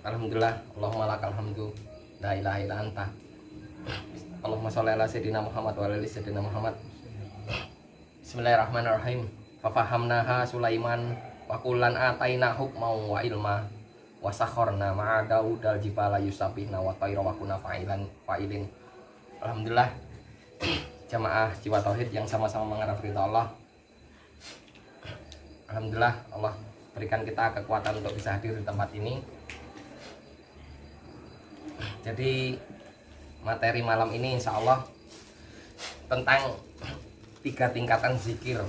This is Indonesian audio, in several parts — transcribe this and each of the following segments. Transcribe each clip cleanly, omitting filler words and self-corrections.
Alhamdulillah, Allahumma lakal hamdu, la ilaha illa anta. Allahumma sholli ala sayyidina Muhammad wa ala ali sayyidina Muhammad. Bismillahirrahmanirrahim. Fafahamnaha Sulaiman wa kullan ataina hukman wa ilma wa sakharna ma'a Daudal jibala yusabihna wa tayra wa kunna fa'ilin. Alhamdulillah, jamaah jiwa tauhid yang sama-sama mengharap ridha Allah. Alhamdulillah, Allah berikan kita kekuatan untuk bisa hadir di tempat ini. Jadi materi malam ini insya Allah tentang 3 tingkatan zikir.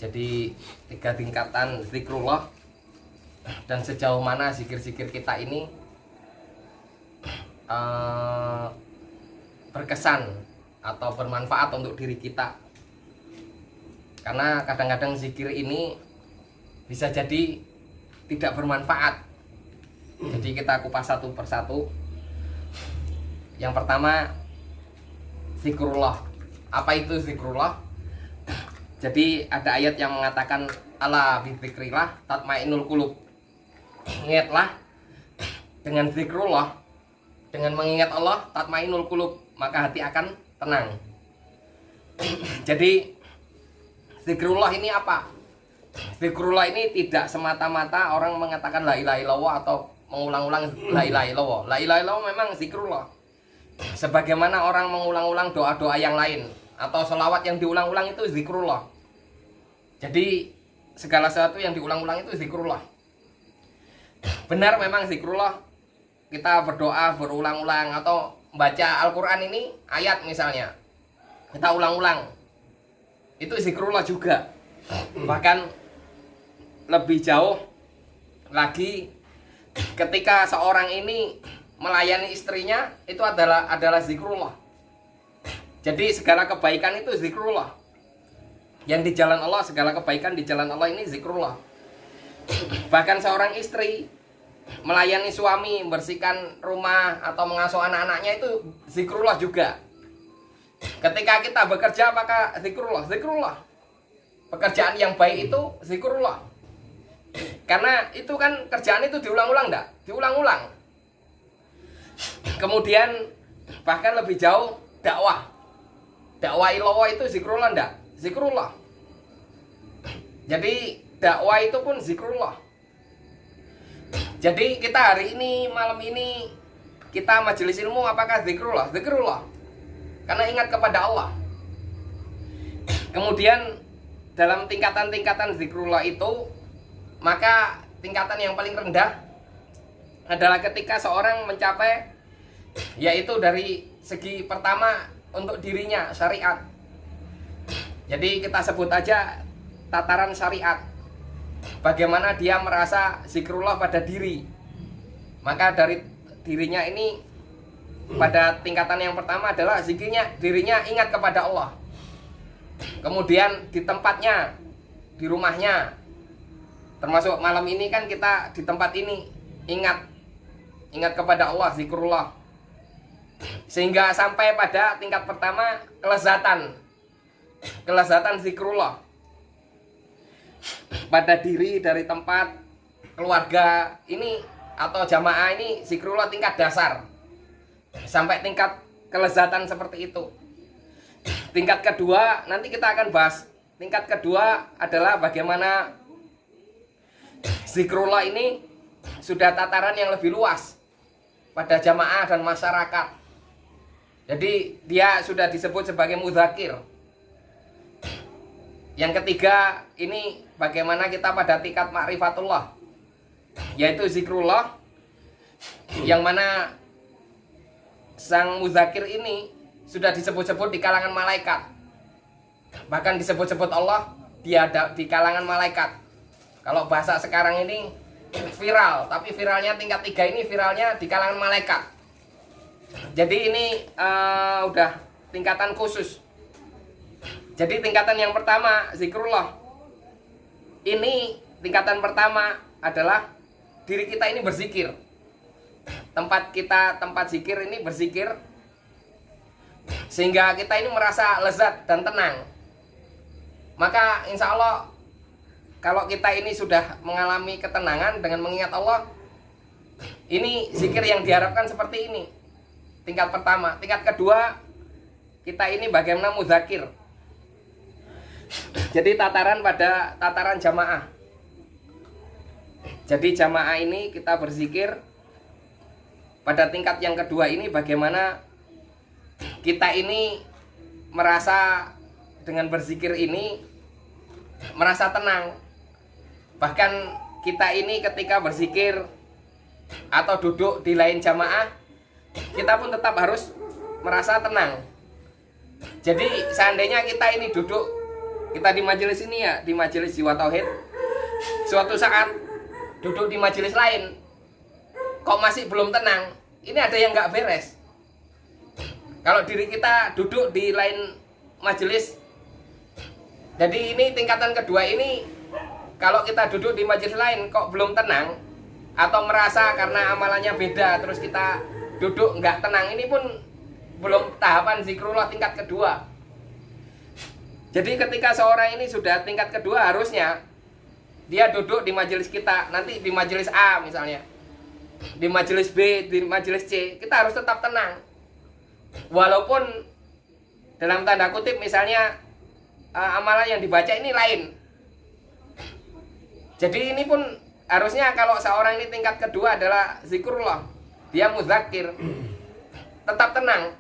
Jadi 3 tingkatan zikrullah, dan sejauh mana zikir-zikir kita ini berkesan atau bermanfaat untuk diri kita. Karena kadang-kadang zikir ini bisa jadi tidak bermanfaat. Jadi kita kupas satu persatu. Yang pertama, zikrullah. Apa itu zikrullah? Jadi ada ayat yang mengatakan ala bidzikrillah tatmainnul qulub. Ingatlah dengan zikrullah, dengan mengingat Allah, tatmainnul qulub, maka hati akan tenang. Jadi zikrullah ini apa? Zikrullah ini tidak semata-mata orang mengatakan la ilaha illallah atau mengulang-ulang la ilaha illallah. La ilaha illallah memang zikrullah. Sebagaimana orang mengulang-ulang doa-doa yang lain atau selawat yang diulang-ulang itu zikrullah. Jadi segala sesuatu yang diulang-ulang itu zikrullah. Benar memang zikrullah, kita berdoa berulang-ulang atau membaca Al-Quran ini ayat misalnya, kita ulang-ulang, itu zikrullah juga. Bahkan lebih jauh lagi, ketika seorang ini melayani istrinya, itu adalah zikrullah. Jadi segala kebaikan itu zikrullah. Yang di jalan Allah, segala kebaikan di jalan Allah ini zikrullah. Bahkan seorang istri melayani suami, membersihkan rumah atau mengasuh anak-anaknya, itu zikrullah juga. Ketika kita bekerja maka zikrullah. Pekerjaan yang baik itu zikrullah. Karena itu kan kerjaan itu diulang-ulang enggak? Diulang-ulang. Kemudian bahkan lebih jauh, dakwah. Dakwah ilallah itu zikrullah enggak? Zikrullah. Jadi dakwah itu pun zikrullah. Jadi kita hari ini, malam ini, kita majelis ilmu, apakah zikrullah? Zikrullah. Karena ingat kepada Allah. Kemudian dalam tingkatan-tingkatan zikrullah itu, maka tingkatan yang paling rendah adalah ketika seorang mencapai, yaitu dari segi pertama untuk dirinya, syariat. Jadi kita sebut aja tataran syariat. Bagaimana dia merasa zikrullah pada diri. Maka dari dirinya ini, pada tingkatan yang pertama adalah zikirnya, dirinya ingat kepada Allah. Kemudian di tempatnya, di rumahnya, termasuk malam ini kan kita di tempat ini, ingat kepada Allah, zikrullah. Sehingga sampai pada tingkat pertama, kelezatan zikrullah. Pada diri, dari tempat, keluarga ini atau jamaah ini, zikrullah tingkat dasar. Sampai tingkat kelezatan seperti itu. Tingkat kedua nanti kita akan bahas. Tingkat kedua adalah bagaimana zikrullah ini sudah tataran yang lebih luas pada jamaah dan masyarakat. Jadi dia sudah disebut sebagai mudzakir. Yang ketiga ini bagaimana kita pada tingkat ma'rifatullah, yaitu zikrullah yang mana sang mudzakir ini sudah disebut-sebut di kalangan malaikat. Bahkan disebut-sebut Allah dia di kalangan malaikat. Kalau bahasa sekarang ini viral, tapi viralnya tingkat 3 ini viralnya di kalangan malaikat. Jadi ini udah tingkatan khusus. Jadi tingkatan yang pertama zikrullah. Ini tingkatan pertama adalah diri kita ini berzikir. Tempat zikir ini berzikir, sehingga kita ini merasa lezat dan tenang. Maka insya Allah kalau kita ini sudah mengalami ketenangan dengan mengingat Allah, Ini zikir yang diharapkan seperti ini. Tingkat pertama. Tingkat kedua, kita ini bagaimana muzakir. Jadi tataran jamaah. Jadi jamaah ini kita berzikir. Pada tingkat yang kedua ini bagaimana kita ini merasa dengan berzikir ini merasa tenang. Bahkan kita ini ketika berzikir atau duduk di lain jamaah, kita pun tetap harus merasa tenang. Jadi seandainya kita ini duduk, kita di majelis ini ya, di majelis jiwa tauhid, suatu saat duduk di majelis lain kok masih belum tenang, ini ada yang nggak beres. Kalau diri kita duduk di lain majelis, jadi ini tingkatan kedua ini, kalau kita duduk di majelis lain kok belum tenang, atau merasa karena amalannya beda terus kita duduk nggak tenang, ini pun belum tahapan zikrullah tingkat kedua. Jadi ketika seorang ini sudah tingkat kedua, harusnya dia duduk di majelis kita, nanti di majelis A misalnya, di majelis B, di majelis C, kita harus tetap tenang. Walaupun dalam tanda kutip misalnya amalan yang dibaca ini lain. Jadi ini pun harusnya kalau seorang ini tingkat kedua adalah zikrullah, dia muzakir, tetap tenang.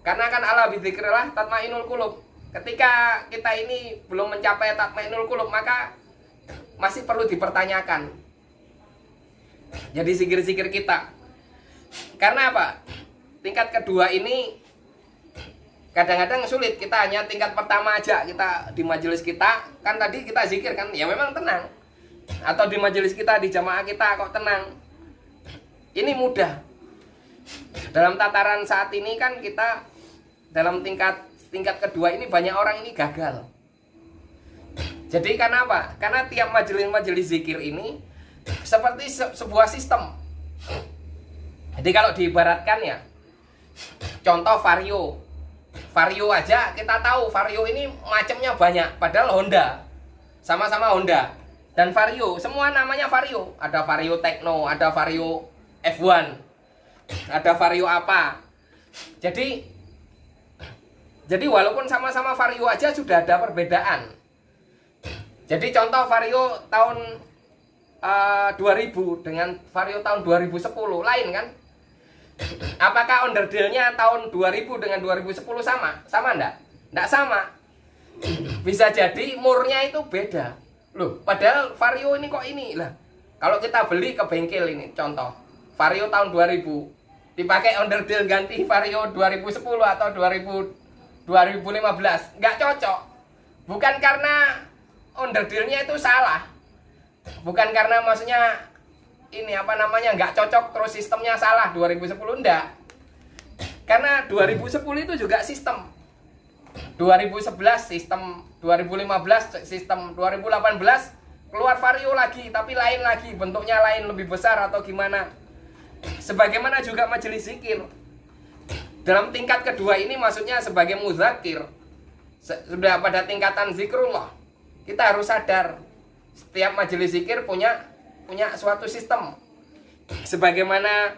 Karena kan ala bizikrillah tatmainul qulub. Ketika kita ini belum mencapai tatmainul qulub, maka masih perlu dipertanyakan. Jadi zikir-zikir kita. Karena apa? Tingkat kedua ini kadang-kadang sulit. Kita hanya tingkat pertama aja, kita di majelis kita, kan tadi kita zikir kan, ya memang tenang. Atau di majelis kita, di jamaah kita kok tenang. Ini mudah. Dalam tataran saat ini kan kita dalam tingkat kedua ini banyak orang ini gagal. Jadi karena apa? Karena tiap majelis-majelis zikir ini seperti sebuah sistem. Jadi kalau diibaratkan ya, contoh vario. Vario aja kita tahu vario ini macamnya banyak, padahal Honda. Sama-sama Honda. Dan vario, semua namanya vario. Ada vario Tekno, ada vario F1, ada vario apa. Jadi walaupun sama-sama vario aja sudah ada perbedaan. Jadi contoh vario tahun 2000 dengan vario tahun 2010 lain kan? Apakah onderdilnya tahun 2000 dengan 2010 sama? Sama enggak? Enggak sama. Bisa jadi murnya itu beda. Loh, padahal vario ini kok ini lah. Kalau kita beli ke bengkel ini, contoh vario tahun 2000 dipakai onderdil ganti vario 2010 atau 2015, nggak cocok. Bukan karena onderdilnya itu salah, bukan karena maksudnya ini apa namanya nggak cocok terus sistemnya salah 2010, enggak. Karena 2010 itu juga sistem, 2011 sistem, 2015 sistem, 2018 keluar vario lagi tapi lain lagi, bentuknya lain, lebih besar atau gimana. Sebagaimana juga majelis zikir dalam tingkat kedua ini, maksudnya sebagai muzakir, sudah pada tingkatan zikrullah, kita harus sadar setiap majelis zikir punya suatu sistem. Sebagaimana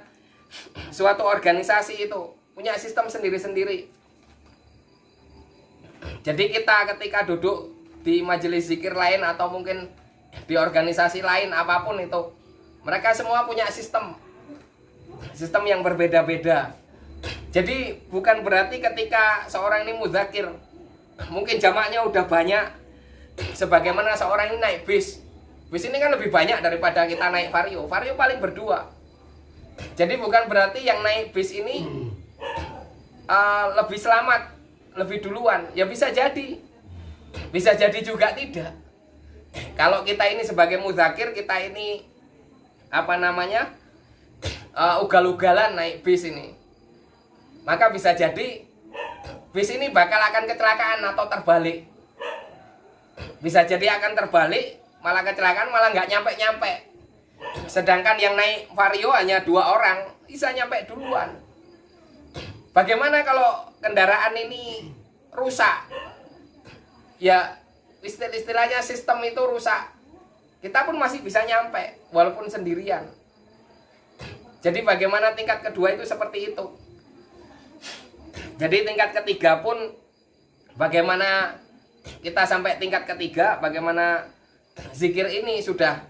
suatu organisasi itu punya sistem sendiri-sendiri. Jadi kita ketika duduk di majelis zikir lain atau mungkin di organisasi lain apapun itu, mereka semua punya sistem yang berbeda-beda. Jadi bukan berarti ketika seorang ini muzakir, mungkin jamaknya udah banyak, sebagaimana seorang ini naik bis. Bis ini kan lebih banyak daripada kita naik vario. Vario paling berdua. Jadi bukan berarti yang naik bis ini lebih selamat, lebih duluan. Ya bisa jadi. Bisa jadi juga tidak. Kalau kita ini sebagai muzakir, kita ini apa namanya, ugal-ugalan naik bis ini, maka bisa jadi bis ini bakal akan kecelakaan atau terbalik. Bisa jadi akan terbalik, malah kecelakaan, malah nggak nyampe-nyampe. Sedangkan yang naik vario hanya 2 orang, bisa nyampe duluan. Bagaimana kalau kendaraan ini rusak? Ya istilahnya sistem itu rusak, kita pun masih bisa nyampe walaupun sendirian. Jadi bagaimana tingkat kedua itu seperti itu. Jadi tingkat ketiga pun bagaimana kita sampai tingkat ketiga, bagaimana zikir ini sudah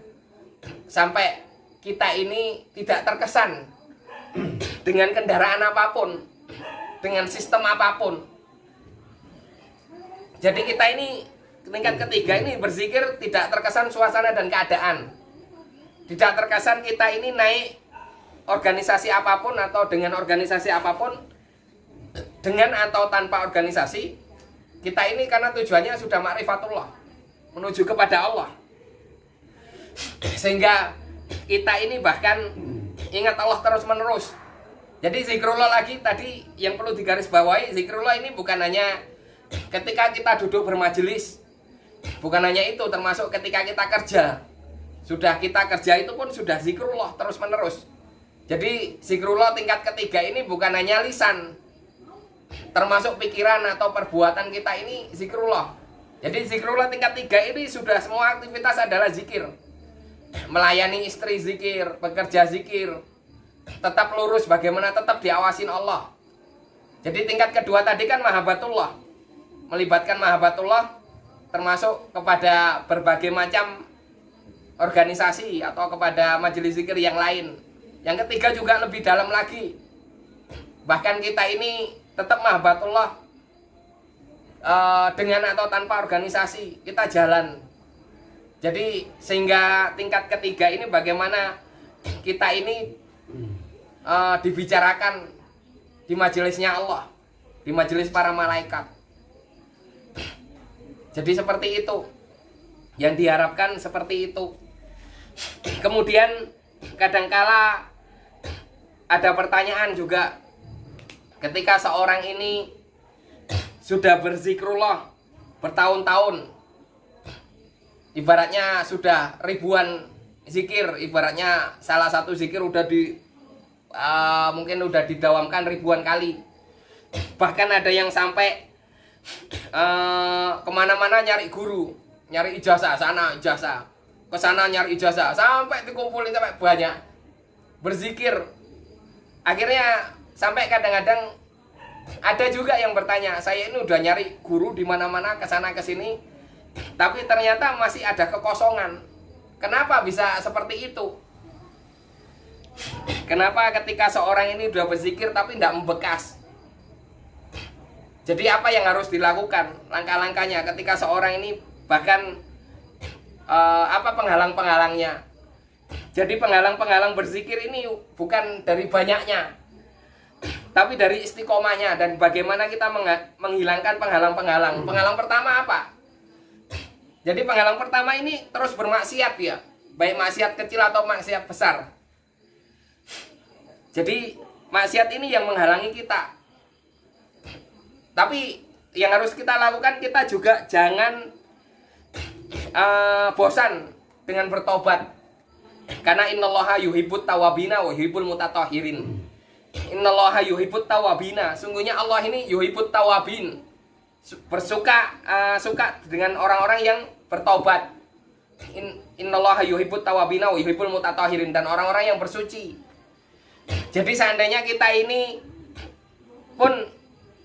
sampai kita ini tidak terkesan dengan kendaraan apapun, dengan sistem apapun. Jadi kita ini tingkat ketiga ini berzikir tidak terkesan suasana dan keadaan. Tidak terkesan kita ini naik organisasi apapun atau dengan organisasi apapun, dengan atau tanpa organisasi, kita ini karena tujuannya sudah ma'rifatullah, menuju kepada Allah. Sehingga kita ini bahkan ingat Allah terus menerus. Jadi zikrullah lagi tadi yang perlu digarisbawahi, zikrullah ini bukan hanya ketika kita duduk bermajelis, bukan hanya itu, termasuk ketika kita kerja. Sudah kita kerja itu pun sudah zikrullah terus menerus. Jadi zikrullah tingkat ketiga ini bukan hanya lisan, termasuk pikiran atau perbuatan kita ini zikrullah. Jadi zikrullah tingkat tiga ini sudah semua aktivitas adalah zikir. Melayani istri zikir, bekerja zikir, tetap lurus bagaimana tetap diawasin Allah. Jadi tingkat kedua tadi kan mahabbatullah, melibatkan mahabbatullah termasuk kepada berbagai macam organisasi atau kepada majelis zikir yang lain. Yang ketiga juga lebih dalam lagi, bahkan kita ini tetap mahabbatullah dengan atau tanpa organisasi kita jalan. Jadi sehingga tingkat ketiga ini bagaimana kita ini dibicarakan di majelisnya Allah, di majelis para malaikat. Jadi seperti itu yang diharapkan, seperti itu. Kemudian kadangkala ada pertanyaan juga, ketika seorang ini sudah berzikrullah bertahun-tahun, ibaratnya sudah ribuan zikir, ibaratnya salah satu zikir udah mungkin udah didawamkan ribuan kali, bahkan ada yang sampai kemana-mana nyari guru, nyari ijazah, sana ijazah, ke sana nyari ijazah, sampai dikumpulin sampai banyak, berzikir. Akhirnya sampai kadang-kadang ada juga yang bertanya, saya ini udah nyari guru di mana-mana, ke sana ke sini, tapi ternyata masih ada kekosongan. Kenapa bisa seperti itu? Kenapa ketika seorang ini udah berzikir tapi tidak membekas? Jadi apa yang harus dilakukan? Langkah-langkahnya ketika seorang ini bahkan apa penghalang-penghalangnya? Jadi penghalang-penghalang berzikir ini bukan dari banyaknya, tapi dari istiqomahnya dan bagaimana kita menghilangkan penghalang-penghalang. Penghalang pertama apa? Jadi penghalang pertama ini terus bermaksiat ya, baik maksiat kecil atau maksiat besar. Jadi maksiat ini yang menghalangi kita. Tapi yang harus kita lakukan, kita juga jangan bosan dengan bertobat. Karena innallaha yuhibbut tawabina wa yuhibbul mutatahhirin. Innallaha yuhibbut tawabina. Sungguhnya Allah ini yuhibbut tawabin. Suka dengan orang-orang yang bertobat. Innallaha yuhibbut tawabina wa yuhibbul mutatahhirin, dan orang-orang yang bersuci. Jadi seandainya kita ini pun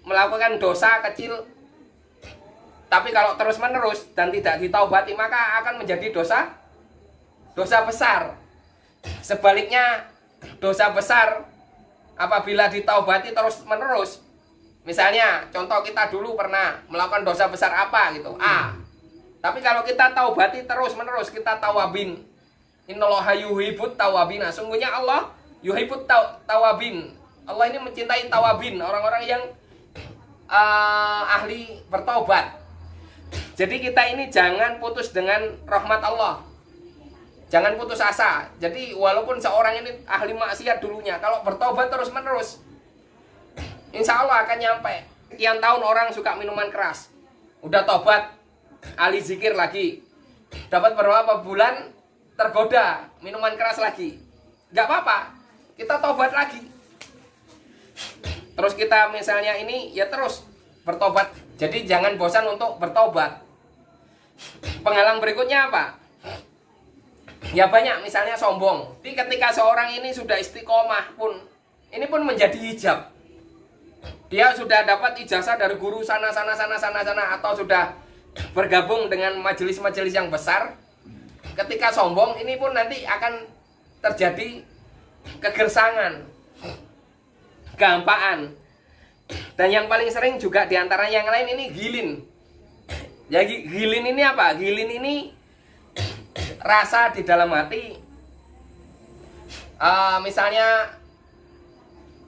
melakukan dosa kecil, tapi kalau terus menerus dan tidak ditaubati, maka akan menjadi dosa besar. Sebaliknya, dosa besar apabila ditaubati terus menerus, misalnya contoh kita dulu pernah melakukan dosa besar apa gitu, tapi kalau kita taubati terus menerus, kita tawabin, innallaha yuhibbut tawabina, sungguhnya Allah yuhibbut tawabin. Allah ini mencintai tawabin, orang-orang yang ahli bertobat. Jadi kita ini jangan putus dengan rahmat Allah, jangan putus asa. Jadi walaupun seorang ini ahli maksiat dulunya, kalau bertobat terus menerus, insya Allah akan nyampe. Sekian tahun orang suka minuman keras, udah tobat, ahli zikir lagi, dapat beberapa bulan tergoda minuman keras lagi, nggak apa-apa, kita tobat lagi. Terus kita misalnya ini ya terus bertobat. Jadi jangan bosan untuk bertobat. Penghalang berikutnya apa? Ya banyak, misalnya sombong. Jadi ketika seorang ini sudah istiqomah pun, ini pun menjadi hijab. Dia sudah dapat ijazah dari guru sana, atau sudah bergabung dengan majelis-majelis yang besar. Ketika sombong, ini pun nanti akan terjadi kegersangan, kehampaan. Dan yang paling sering juga diantara yang lain ini gilin. Ya, gilin ini apa? Gilin ini rasa di dalam hati. Misalnya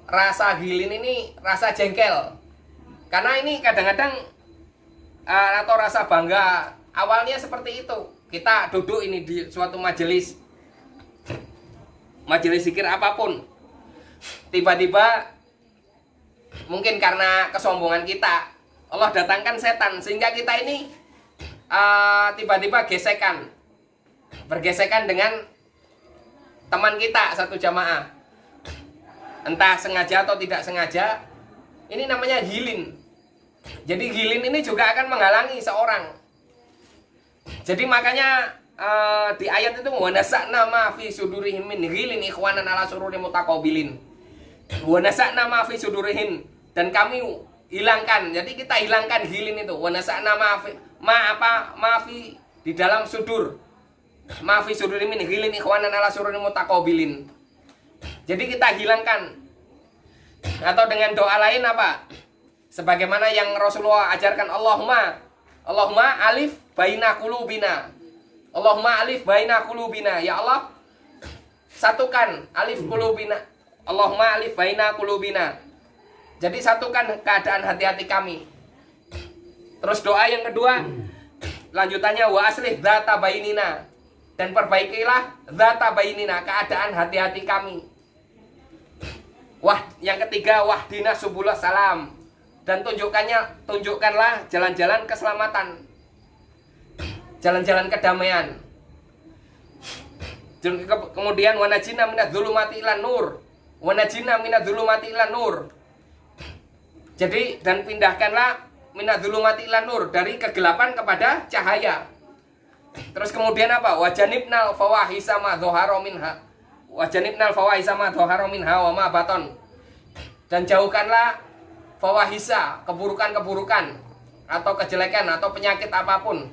rasa gilin ini rasa jengkel. Karena ini kadang-kadang atau rasa bangga awalnya seperti itu. Kita duduk ini di suatu majelis zikir apapun. Tiba-tiba mungkin karena kesombongan kita, Allah datangkan setan sehingga kita ini tiba-tiba bergesekan dengan teman kita satu jamaah, entah sengaja atau tidak sengaja. Ini namanya gilin. Jadi gilin ini juga akan menghalangi seorang. Jadi makanya di ayat itu wa nasa'na ma fi sudurihim min ghilin ikhwanan ala sururi mutaqabilin. Wa nasa'na ma fi sudurihim, dan kami hilangkan. Jadi kita hilangkan gilin itu. Wa nasa'na ma fi di dalam sudur. Ma fi sudurihim min ghilin ikhwanan ala sururi mutaqabilin. Jadi kita hilangkan. Atau dengan doa lain apa? Sebagaimana yang Rasulullah ajarkan, Allahumma alif baina qulubina. Allahumma alif baina qulubina. Ya Allah, satukan alif qulubina. Allahumma alif baina qulubina. Jadi satukan keadaan hati-hati kami. Terus doa yang kedua, lanjutannya wa aslih dzata bainina, dan perbaikilah dzata bainina, keadaan hati-hati kami. Yang ketiga, wahdina subulus salam, dan tunjukkanlah jalan-jalan keselamatan, jalan-jalan kedamaian. Kemudian wanajina minadz-dzulumati ilan nur, wanajina minadz-dzulumati ilan nur. Jadi, dan pindahkanlah minadz-dzulumati ilan nur, dari kegelapan kepada cahaya. Terus kemudian apa? Wajanibnal fawahisa ma dzahara minha. Wajanibnal fawahisa ma dzahara minha wa ma baton. Dan jauhkanlah fawahisa, keburukan-keburukan atau kejelekan atau penyakit apapun.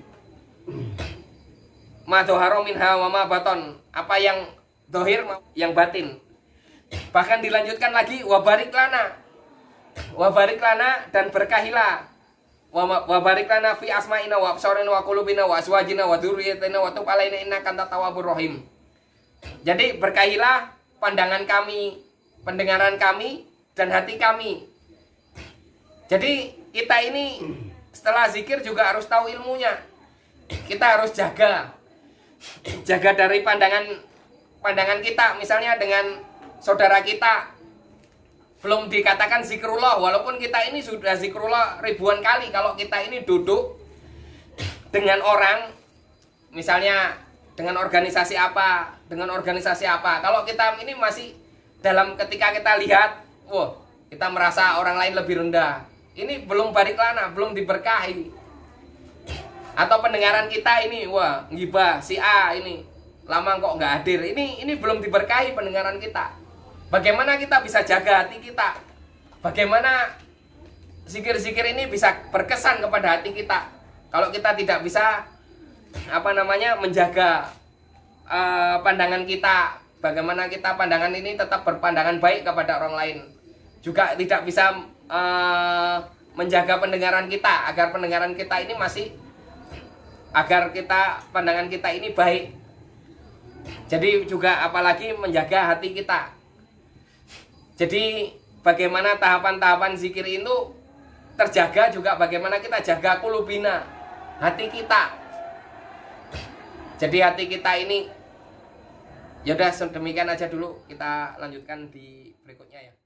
Ma dzahara minha wa ma baton, apa yang zahir, yang batin. Bahkan dilanjutkan lagi wabarik lana, dan berkahilah. Wabarik lana fi asma'ina wa absarina wa qulubina wa azwajina wa dzurriyyatina wa tub alaina innaka antat tawwabur rahim. Jadi berkahilah pandangan kami, pendengaran kami, dan hati kami. Jadi kita ini setelah zikir juga harus tahu ilmunya. Kita harus jaga dari pandangan kita. Misalnya dengan saudara kita belum dikatakan zikrullah, walaupun kita ini sudah zikrullah ribuan kali. Kalau kita ini duduk dengan orang, misalnya dengan organisasi apa, kalau kita ini masih dalam, ketika kita lihat, kita merasa orang lain lebih rendah, ini belum barik lana, belum diberkahi. Atau pendengaran kita ini, ngibah si A ini lama kok nggak hadir, ini belum diberkahi pendengaran kita. Bagaimana kita bisa jaga hati kita? Bagaimana zikir-zikir ini bisa berkesan kepada hati kita? Kalau kita tidak bisa menjaga pandangan kita, bagaimana kita pandangan ini tetap berpandangan baik kepada orang lain? Juga tidak bisa menjaga pendengaran kita, agar pendengaran kita ini pandangan kita ini baik. Jadi juga apalagi menjaga hati kita. Jadi bagaimana tahapan-tahapan zikir itu terjaga, juga bagaimana kita jaga qulubina, hati kita. Jadi hati kita ini, yaudah sedemikian aja dulu, kita lanjutkan di berikutnya ya.